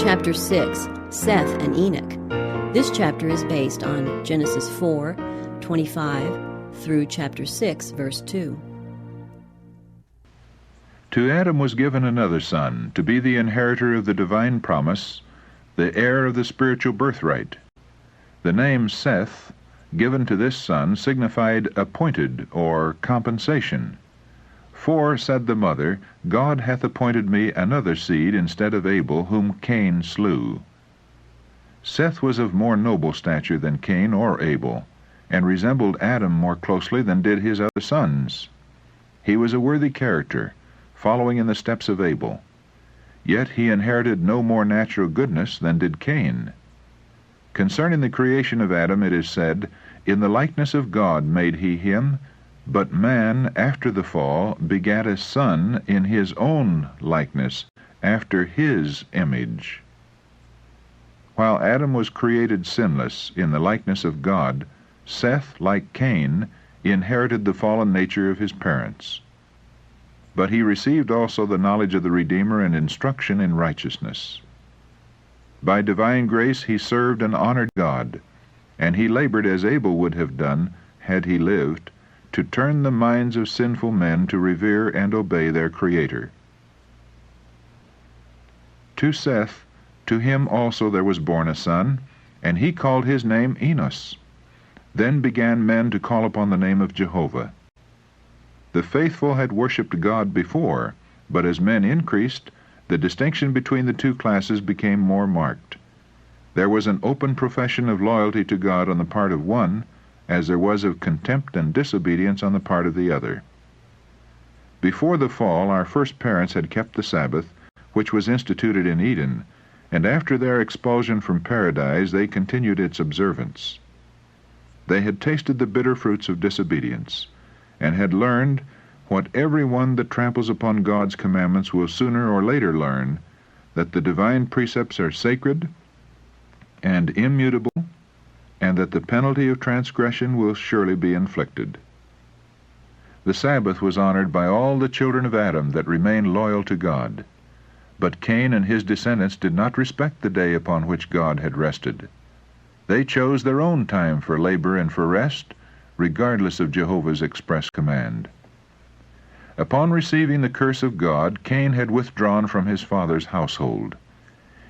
Chapter 6, Seth and Enoch. This chapter is based on Genesis 4:25 through chapter 6, verse 2. To Adam was given another son, to be the inheritor of the divine promise, the heir of the spiritual birthright. The name Seth, given to this son, signified appointed or compensation. For, said the mother, God hath appointed me another seed instead of Abel, whom Cain slew. Seth was of more noble stature than Cain or Abel, and resembled Adam more closely than did his other sons. He was a worthy character, following in the steps of Abel. Yet he inherited no more natural goodness than did Cain. Concerning the creation of Adam it is said, In the likeness of God made he him, but man, after the fall, begat a son in his own likeness, after his image. While Adam was created sinless in the likeness of God, Seth, like Cain, inherited the fallen nature of his parents. But he received also the knowledge of the Redeemer and instruction in righteousness. By divine grace he served and honored God, and he labored as Abel would have done, had he lived, to turn the minds of sinful men to revere and obey their Creator. To Seth, to him also there was born a son, and he called his name Enoch. Then began men to call upon the name of Jehovah. The faithful had worshipped God before, but as men increased, the distinction between the two classes became more marked. There was an open profession of loyalty to God on the part of one, as there was of contempt and disobedience on the part of the other. Before the fall, our first parents had kept the Sabbath, which was instituted in Eden, and after their expulsion from paradise they continued its observance. They had tasted the bitter fruits of disobedience, and had learned what every one that tramples upon God's commandments will sooner or later learn, that the divine precepts are sacred and immutable, and that the penalty of transgression will surely be inflicted. The Sabbath was honored by all the children of Adam that remained loyal to God. But Cain and his descendants did not respect the day upon which God had rested. They chose their own time for labor and for rest, regardless of Jehovah's express command. Upon receiving the curse of God, Cain had withdrawn from his father's household.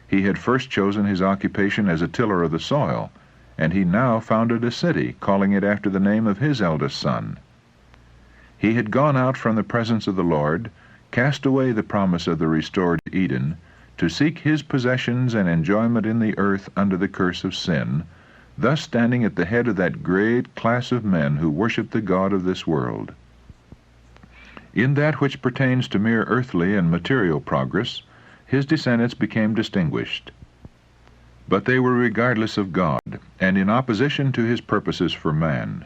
He had first chosen his occupation as a tiller of the soil, and he now founded a city, calling it after the name of his eldest son. He had gone out from the presence of the Lord, cast away the promise of the restored Eden, to seek his possessions and enjoyment in the earth under the curse of sin, thus standing at the head of that great class of men who worship the God of this world. In that which pertains to mere earthly and material progress, his descendants became distinguished. But they were regardless of God, and in opposition to his purposes for man.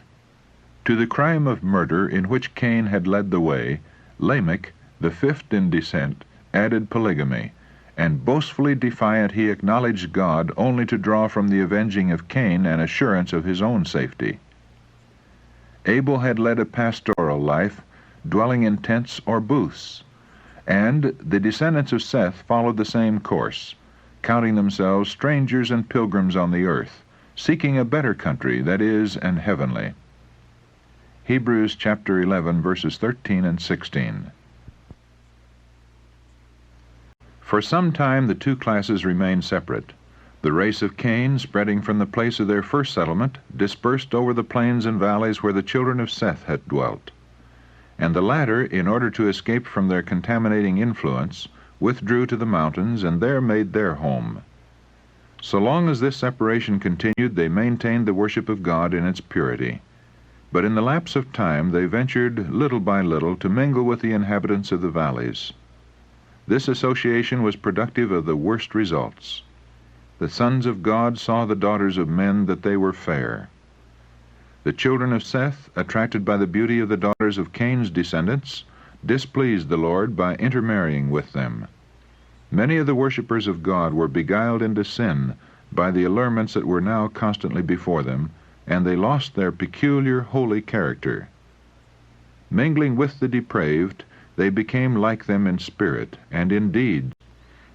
To the crime of murder in which Cain had led the way, Lamech, the fifth in descent, added polygamy, and boastfully defiant he acknowledged God only to draw from the avenging of Cain an assurance of his own safety. Abel had led a pastoral life, dwelling in tents or booths, and the descendants of Seth followed the same course, counting themselves strangers and pilgrims on the earth, seeking a better country, that is, an heavenly. Hebrews chapter 11, verses 13 and 16. For some time the two classes remained separate. The race of Cain, spreading from the place of their first settlement, dispersed over the plains and valleys where the children of Seth had dwelt. And the latter, in order to escape from their contaminating influence, withdrew to the mountains, and there made their home. So long as this separation continued, they maintained the worship of God in its purity. But in the lapse of time they ventured, little by little, to mingle with the inhabitants of the valleys. This association was productive of the worst results. The sons of God saw the daughters of men that they were fair. The children of Seth, attracted by the beauty of the daughters of Cain's descendants, displeased the Lord by intermarrying with them. Many of the worshippers of God were beguiled into sin by the allurements that were now constantly before them, and they lost their peculiar holy character. Mingling with the depraved, they became like them in spirit and in deed.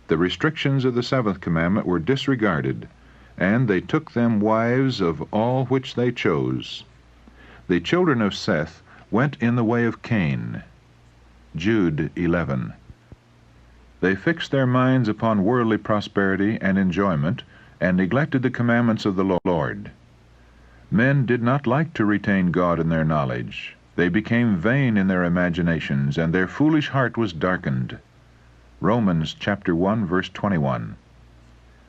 The restrictions of the seventh commandment were disregarded, and they took them wives of all which they chose. The children of Seth went in the way of Cain. Jude 11. They fixed their minds upon worldly prosperity and enjoyment, and neglected the commandments of the Lord. Men did not like to retain God in their knowledge. They became vain in their imaginations, and their foolish heart was darkened. Romans chapter 1, verse 21.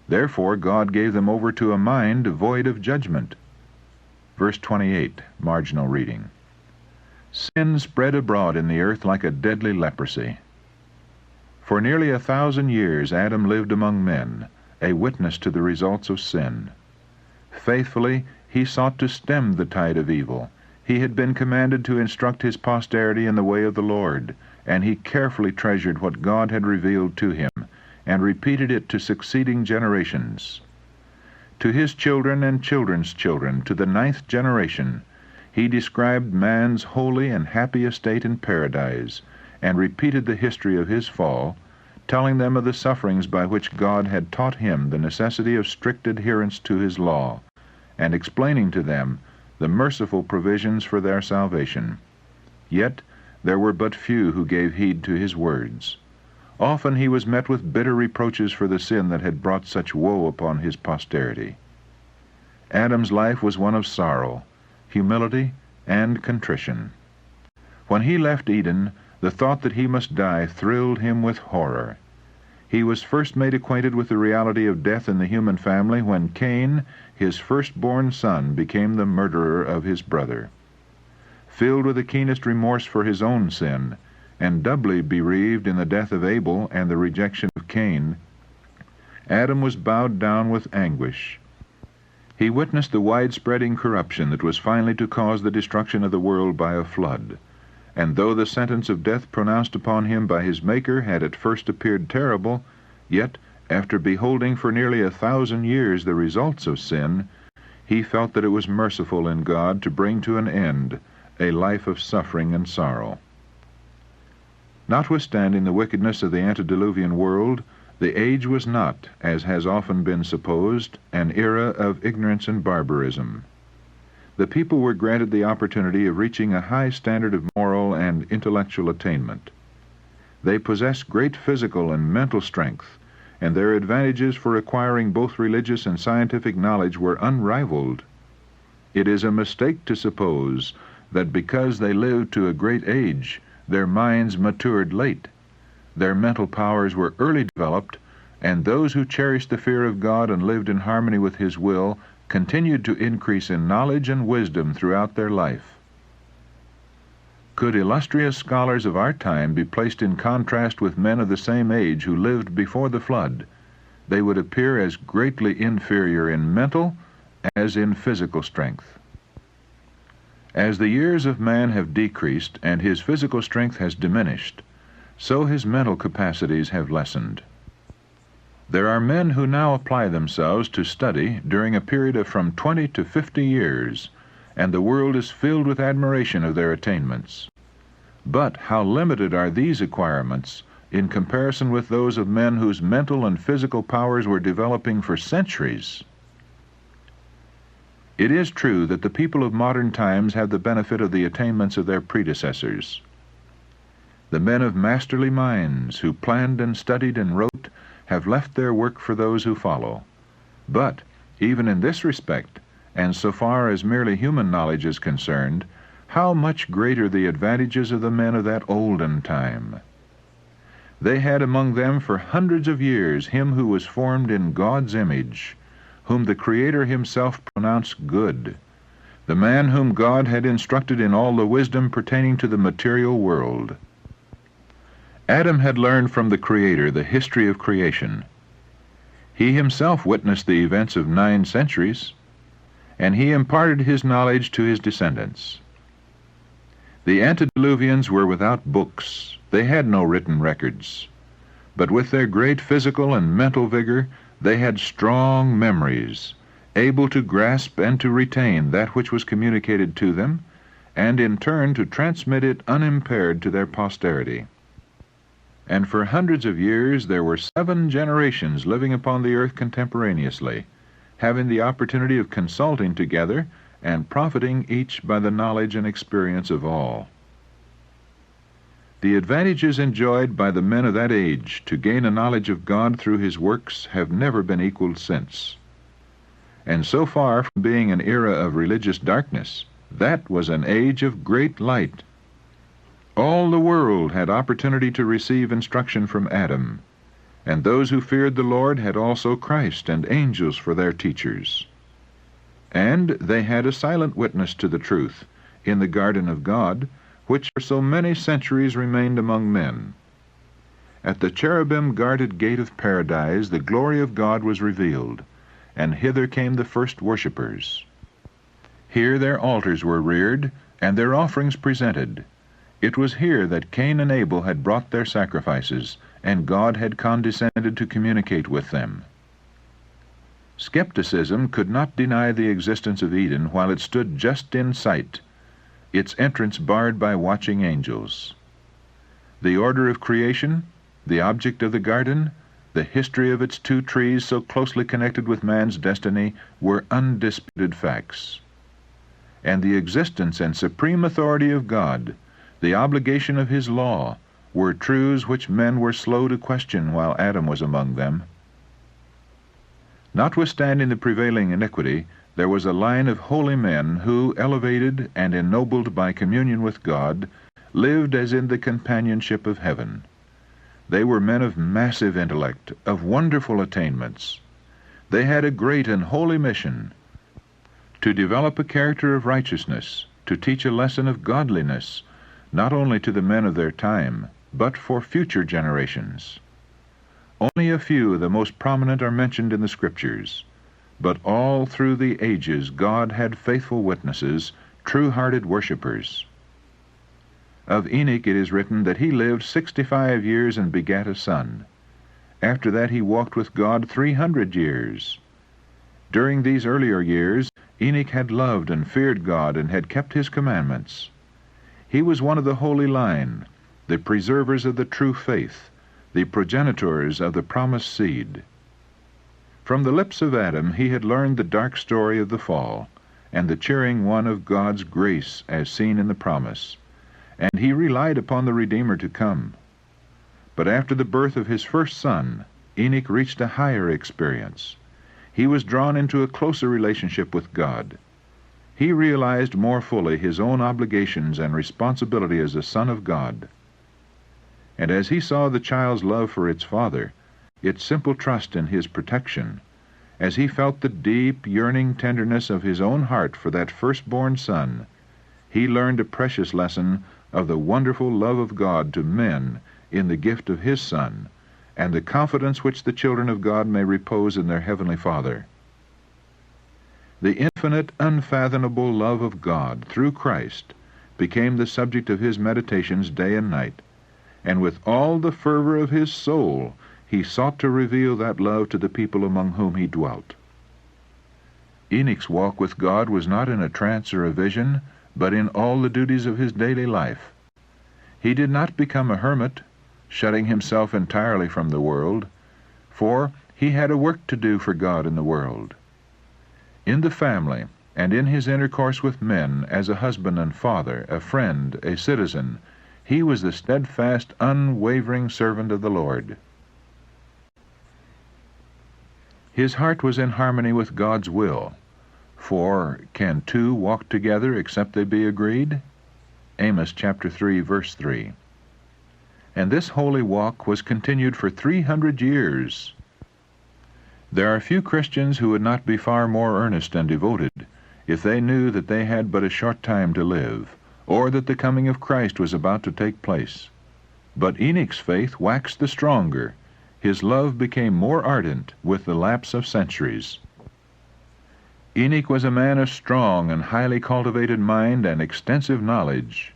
Therefore God gave them over to a mind void of judgment. Verse 28, marginal reading. Sin spread abroad in the earth like a deadly leprosy. For nearly 1,000 years Adam lived among men, a witness to the results of sin. Faithfully he sought to stem the tide of evil. He had been commanded to instruct his posterity in the way of the Lord, and he carefully treasured what God had revealed to him, and repeated it to succeeding generations. To his children and children's children, to the 9th generation, he described man's holy and happy estate in paradise, and repeated the history of his fall, telling them of the sufferings by which God had taught him the necessity of strict adherence to his law, and explaining to them the merciful provisions for their salvation. Yet there were but few who gave heed to his words. Often he was met with bitter reproaches for the sin that had brought such woe upon his posterity. Adam's life was one of sorrow, humility, and contrition. When he left Eden, the thought that he must die thrilled him with horror. He was first made acquainted with the reality of death in the human family when Cain, his firstborn son, became the murderer of his brother. Filled with the keenest remorse for his own sin, and doubly bereaved in the death of Abel and the rejection of Cain, Adam was bowed down with anguish. He witnessed the widespreading corruption that was finally to cause the destruction of the world by a flood. And though the sentence of death pronounced upon him by his Maker had at first appeared terrible, yet, after beholding for nearly 1,000 years the results of sin, he felt that it was merciful in God to bring to an end a life of suffering and sorrow. Notwithstanding the wickedness of the antediluvian world, the age was not, as has often been supposed, an era of ignorance and barbarism. The people were granted the opportunity of reaching a high standard of moral and intellectual attainment. They possessed great physical and mental strength, and their advantages for acquiring both religious and scientific knowledge were unrivaled. It is a mistake to suppose that because they lived to a great age, their minds matured late. Their mental powers were early developed, and those who cherished the fear of God and lived in harmony with His will continued to increase in knowledge and wisdom throughout their life. Could illustrious scholars of our time be placed in contrast with men of the same age who lived before the flood, they would appear as greatly inferior in mental as in physical strength. As the years of man have decreased and his physical strength has diminished, so his mental capacities have lessened. There are men who now apply themselves to study during a period of from 20 to 50 years, and the world is filled with admiration of their attainments. But how limited are these acquirements in comparison with those of men whose mental and physical powers were developing for centuries? It is true that the people of modern times have the benefit of the attainments of their predecessors. The men of masterly minds who planned and studied and wrote have left their work for those who follow. But, even in this respect, and so far as merely human knowledge is concerned, how much greater the advantages of the men of that olden time! They had among them for hundreds of years him who was formed in God's image, whom the Creator Himself pronounced good, the man whom God had instructed in all the wisdom pertaining to the material world. Adam had learned from the Creator the history of creation. He himself witnessed the events of 9 centuries, and he imparted his knowledge to his descendants. The antediluvians were without books. They had no written records. But with their great physical and mental vigor, they had strong memories, able to grasp and to retain that which was communicated to them, and in turn to transmit it unimpaired to their posterity. and for hundreds of years there were 7 generations living upon the earth contemporaneously, having the opportunity of consulting together and profiting each by the knowledge and experience of all. The advantages enjoyed by the men of that age to gain a knowledge of God through His works have never been equaled since. And so far from being an era of religious darkness, that was an age of great light. All the world had opportunity to receive instruction from Adam, and those who feared the Lord had also Christ and angels for their teachers. And they had a silent witness to the truth in the garden of God, which for so many centuries remained among men. At the cherubim-guarded gate of paradise the glory of God was revealed, and hither came the first worshippers. Here their altars were reared, and their offerings presented. It was here that Cain and Abel had brought their sacrifices, and God had condescended to communicate with them. Skepticism could not deny the existence of Eden while it stood just in sight, its entrance barred by watching angels. The order of creation, the object of the garden, the history of its 2 trees so closely connected with man's destiny were undisputed facts. And the existence and supreme authority of God, the obligation of His law, were truths which men were slow to question while Adam was among them. Notwithstanding the prevailing iniquity, there was a line of holy men who, elevated and ennobled by communion with God, lived as in the companionship of heaven. They were men of massive intellect, of wonderful attainments. They had a great and holy mission: to develop a character of righteousness, to teach a lesson of godliness, not only to the men of their time, but for future generations. Only a few of the most prominent are mentioned in the Scriptures, but all through the ages God had faithful witnesses, true-hearted worshippers. Of Enoch it is written that he lived 65 years and begat a son. After that he walked with God 300 years. During these earlier years, Enoch had loved and feared God and had kept His commandments. He was one of the holy line, the preservers of the true faith, the progenitors of the promised seed. From the lips of Adam he had learned the dark story of the fall, and the cheering one of God's grace as seen in the promise, and he relied upon the Redeemer to come. But after the birth of his first son, Enoch reached a higher experience. He was drawn into a closer relationship with God. He realized more fully his own obligations and responsibility as a son of God. And as he saw the child's love for its father, its simple trust in his protection, as he felt the deep, yearning tenderness of his own heart for that firstborn son, he learned a precious lesson of the wonderful love of God to men in the gift of His Son, and the confidence which the children of God may repose in their Heavenly Father. The infinite, unfathomable love of God through Christ became the subject of his meditations day and night, and with all the fervor of his soul he sought to reveal that love to the people among whom he dwelt. Enoch's walk with God was not in a trance or a vision, but in all the duties of his daily life. He did not become a hermit, shutting himself entirely from the world, for he had a work to do for God in the world. In the family, and in his intercourse with men, as a husband and father, a friend, a citizen, he was the steadfast, unwavering servant of the Lord. His heart was in harmony with God's will, for can 2 walk together except they be agreed? Amos chapter 3, verse 3. And this holy walk was continued for 300 years. There are few Christians who would not be far more earnest and devoted if they knew that they had but a short time to live, or that the coming of Christ was about to take place. But Enoch's faith waxed the stronger. His love became more ardent with the lapse of centuries. Enoch was a man of strong and highly cultivated mind and extensive knowledge.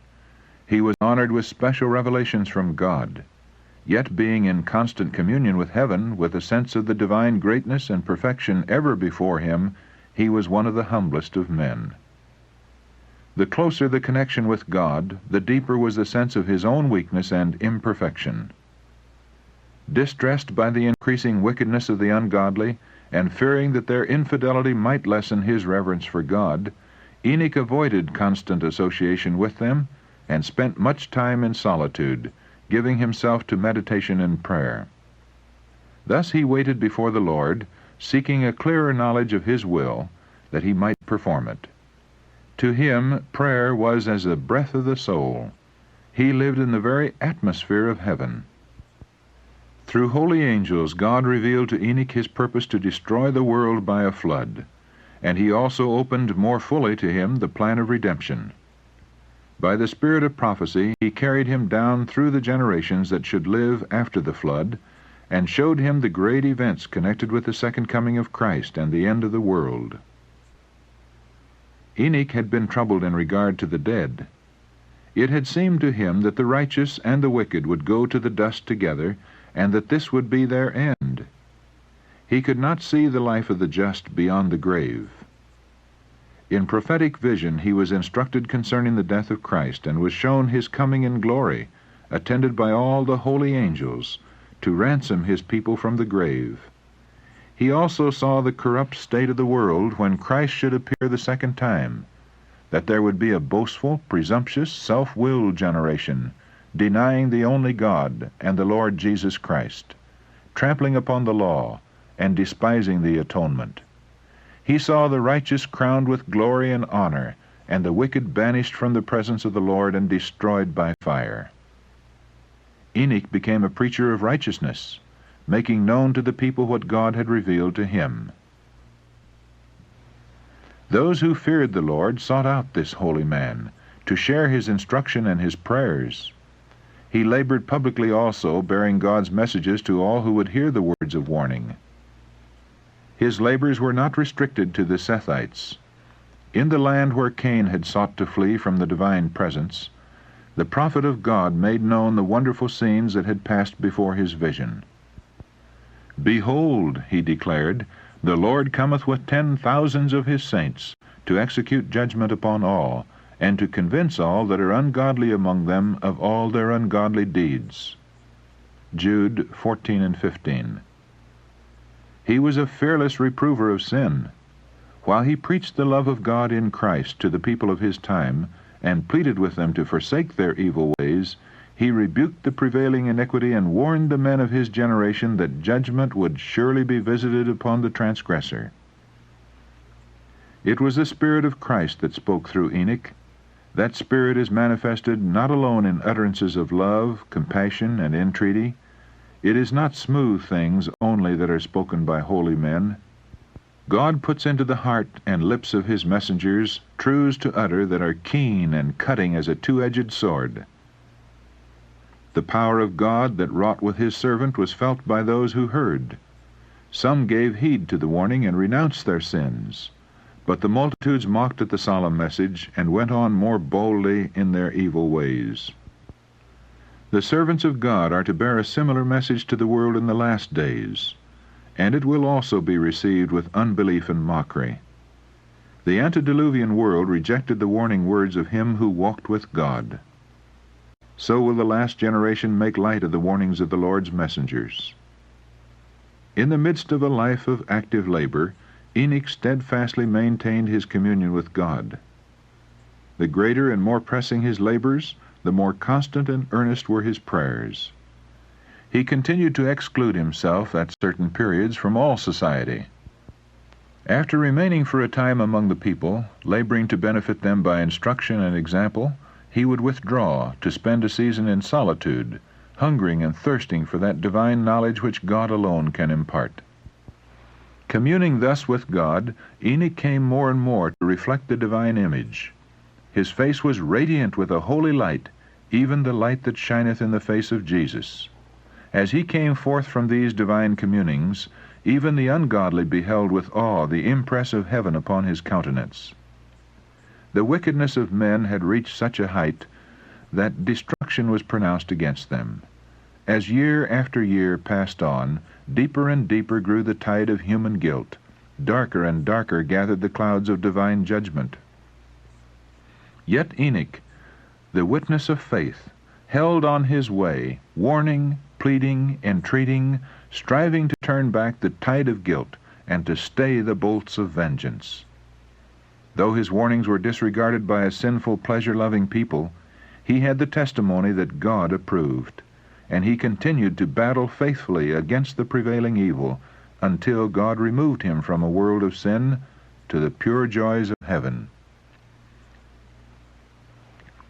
He was honored with special revelations from God. Yet being in constant communion with heaven, with a sense of the divine greatness and perfection ever before him, he was one of the humblest of men. The closer the connection with God, the deeper was the sense of his own weakness and imperfection. Distressed by the increasing wickedness of the ungodly, and fearing that their infidelity might lessen his reverence for God, Enoch avoided constant association with them, and spent much time in solitude, giving himself to meditation and prayer. Thus he waited before the Lord, seeking a clearer knowledge of his will, that he might perform it. To him prayer was as the breath of the soul. He lived in the very atmosphere of heaven. Through holy angels God revealed to Enoch his purpose to destroy the world by a flood, and he also opened more fully to him the plan of redemption. By the spirit of prophecy he carried him down through the generations that should live after the flood, and showed him the great events connected with the second coming of Christ and the end of the world. Enoch had been troubled in regard to the dead. It had seemed to him that the righteous and the wicked would go to the dust together, and that this would be their end. He could not see the life of the just beyond the grave. In prophetic vision he was instructed concerning the death of Christ, and was shown his coming in glory, attended by all the holy angels, to ransom his people from the grave. He also saw the corrupt state of the world when Christ should appear the second time, that there would be a boastful, presumptuous, self-willed generation, denying the only God and the Lord Jesus Christ, trampling upon the law, and despising the atonement. He saw the righteous crowned with glory and honor, and the wicked banished from the presence of the Lord and destroyed by fire. Enoch became a preacher of righteousness, making known to the people what God had revealed to him. Those who feared the Lord sought out this holy man, to share his instruction and his prayers. He labored publicly also, bearing God's messages to all who would hear the words of warning. His labors were not restricted to the Sethites. In the land where Cain had sought to flee from the divine presence, the prophet of God made known the wonderful scenes that had passed before his vision. "Behold," he declared, "the Lord cometh with 10,000s of his saints, to execute judgment upon all, and to convince all that are ungodly among them of all their ungodly deeds." Jude 14 and 15. He was a fearless reprover of sin. While he preached the love of God in Christ to the people of his time, and pleaded with them to forsake their evil ways, he rebuked the prevailing iniquity and warned the men of his generation that judgment would surely be visited upon the transgressor. It was the Spirit of Christ that spoke through Enoch. That Spirit is manifested not alone in utterances of love, compassion, and entreaty. It is not smooth things only that are spoken by holy men. God puts into the heart and lips of his messengers truths to utter that are keen and cutting as a two-edged sword. The power of God that wrought with his servant was felt by those who heard. Some gave heed to the warning and renounced their sins, but the multitudes mocked at the solemn message and went on more boldly in their evil ways. The servants of God are to bear a similar message to the world in the last days, and it will also be received with unbelief and mockery. The antediluvian world rejected the warning words of him who walked with God. So will the last generation make light of the warnings of the Lord's messengers. In the midst of a life of active labor, Enoch steadfastly maintained his communion with God. The greater and more pressing his labors, the more constant and earnest were his prayers. He continued to exclude himself at certain periods from all society. After remaining for a time among the people, laboring to benefit them by instruction and example, he would withdraw to spend a season in solitude, hungering and thirsting for that divine knowledge which God alone can impart. Communing thus with God, Enoch came more and more to reflect the divine image. His face was radiant with a holy light, even the light that shineth in the face of Jesus. As he came forth from these divine communings, even the ungodly beheld with awe the impress of heaven upon his countenance. The wickedness of men had reached such a height that destruction was pronounced against them. As year after year passed on, deeper and deeper grew the tide of human guilt. Darker and darker gathered the clouds of divine judgment. Yet Enoch, the witness of faith, held on his way, warning, pleading, entreating, striving to turn back the tide of guilt and to stay the bolts of vengeance. Though his warnings were disregarded by a sinful, pleasure-loving people, he had the testimony that God approved, and he continued to battle faithfully against the prevailing evil until God removed him from a world of sin to the pure joys of heaven.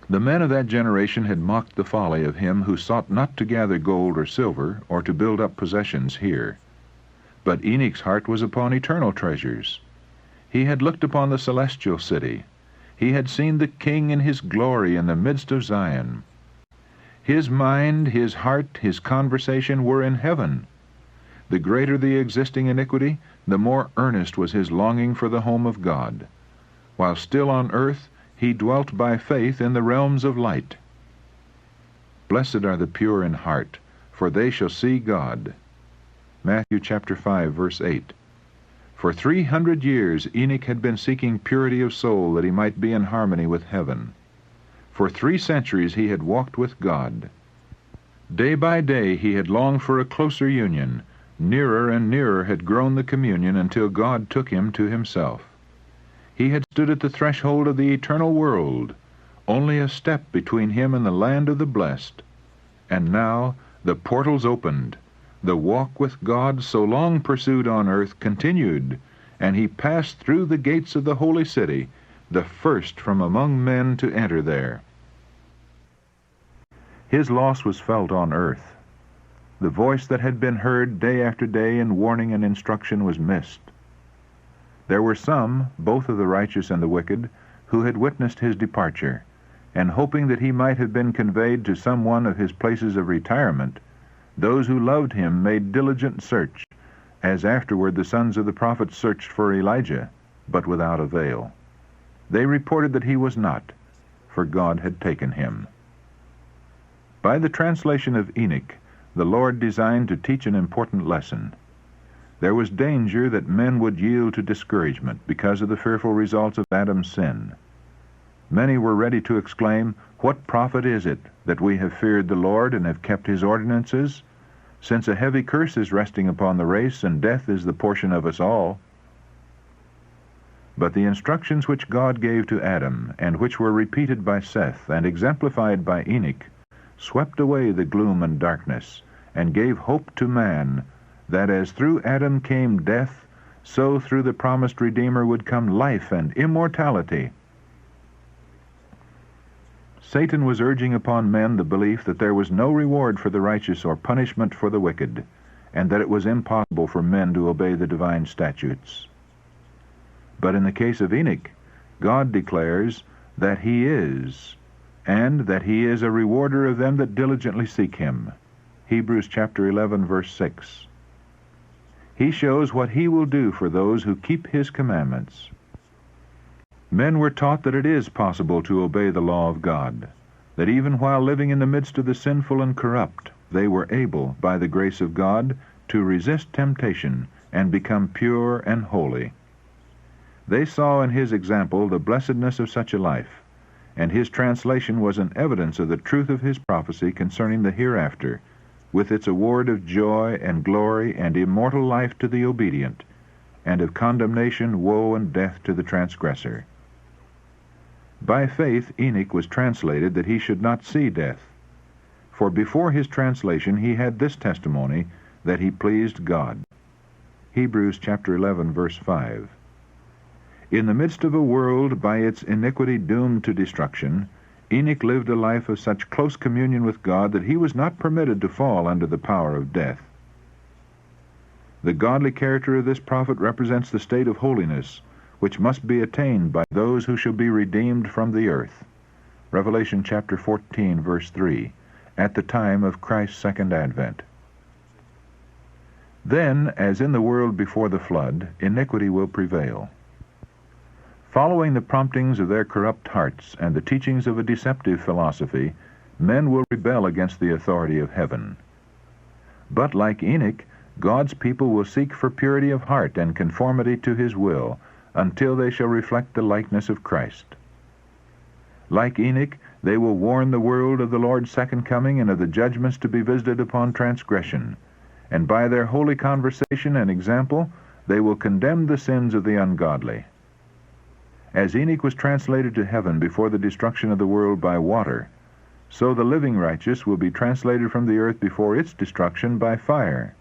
The men of that generation had mocked the folly of him who sought not to gather gold or silver or to build up possessions here. But Enoch's heart was upon eternal treasures. He had looked upon the celestial city. He had seen the King in his glory in the midst of Zion. His mind, his heart, his conversation were in heaven. The greater the existing iniquity, the more earnest was his longing for the home of God. While still on earth, he dwelt by faith in the realms of light. Blessed are the pure in heart, for they shall see God. Matthew chapter 5, verse 8. For 300 years Enoch had been seeking purity of soul that he might be in harmony with heaven. For 3 centuries he had walked with God. Day by day he had longed for a closer union. Nearer and nearer had grown the communion until God took him to himself. He had stood at the threshold of the eternal world, only a step between him and the land of the blessed. And now the portals opened. The walk with God so long pursued on earth continued, and he passed through the gates of the holy city, the first from among men to enter there. His loss was felt on earth. The voice that had been heard day after day in warning and instruction was missed. There were some, both of the righteous and the wicked, who had witnessed his departure, and hoping that he might have been conveyed to some one of his places of retirement, those who loved him made diligent search, as afterward the sons of the prophets searched for Elijah, but without avail. They reported that he was not, for God had taken him. By the translation of Enoch, the Lord designed to teach an important lesson. There was danger that men would yield to discouragement because of the fearful results of Adam's sin. Many were ready to exclaim, "What profit is it that we have feared the Lord and have kept his ordinances, since a heavy curse is resting upon the race and death is the portion of us all?" But the instructions which God gave to Adam, and which were repeated by Seth and exemplified by Enoch, swept away the gloom and darkness, and gave hope to man, that as through Adam came death, so through the promised Redeemer would come life and immortality. Satan was urging upon men the belief that there was no reward for the righteous or punishment for the wicked, and that it was impossible for men to obey the divine statutes. But in the case of Enoch, God declares that he is, and that he is a rewarder of them that diligently seek him. Hebrews chapter 11, verse 6. He shows what he will do for those who keep his commandments. Men were taught that it is possible to obey the law of God, that even while living in the midst of the sinful and corrupt, they were able, by the grace of God, to resist temptation and become pure and holy. They saw in his example the blessedness of such a life, and his translation was an evidence of the truth of his prophecy concerning the hereafter, with its award of joy and glory and immortal life to the obedient, and of condemnation, woe, and death to the transgressor. By faith Enoch was translated that he should not see death, for before his translation he had this testimony, that he pleased God. Hebrews chapter 11, verse 5. In the midst of a world by its iniquity doomed to destruction, Enoch lived a life of such close communion with God that he was not permitted to fall under the power of death. The godly character of this prophet represents the state of holiness, which must be attained by those who shall be redeemed from the earth. Revelation chapter 14, verse 3, at the time of Christ's second advent. Then, as in the world before the flood, iniquity will prevail. Following the promptings of their corrupt hearts and the teachings of a deceptive philosophy, men will rebel against the authority of heaven. But like Enoch, God's people will seek for purity of heart and conformity to his will, until they shall reflect the likeness of Christ. Like Enoch, They will warn the world of the Lord's second coming and of the judgments to be visited upon transgression. And by their holy conversation and example, they will condemn the sins of the ungodly. As Enoch was translated to heaven before the destruction of the world by water, so the living righteous will be translated from the earth before its destruction by fire.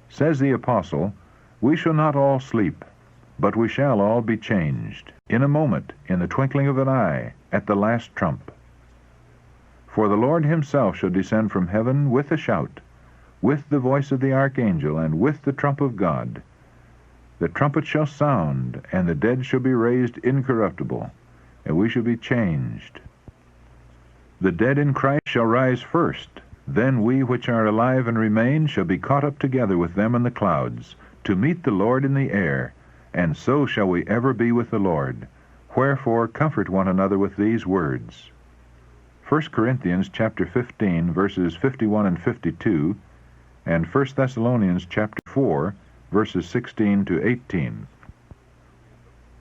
Says the apostle, "We shall not all sleep, but we shall all be changed, in a moment, in the twinkling of an eye, at the last trump. For the Lord himself shall descend from heaven with a shout, with the voice of the archangel, and with the trump of God. The trumpet shall sound, and the dead shall be raised incorruptible, and we shall be changed. The dead in Christ shall rise first. Then we which are alive and remain shall be caught up together with them in the clouds, to meet the Lord in the air, and so shall we ever be with the Lord. Wherefore comfort one another with these words." 1 Corinthians chapter 15, verses 51 and 52, and 1 Thessalonians chapter 4, verses 16 to 18.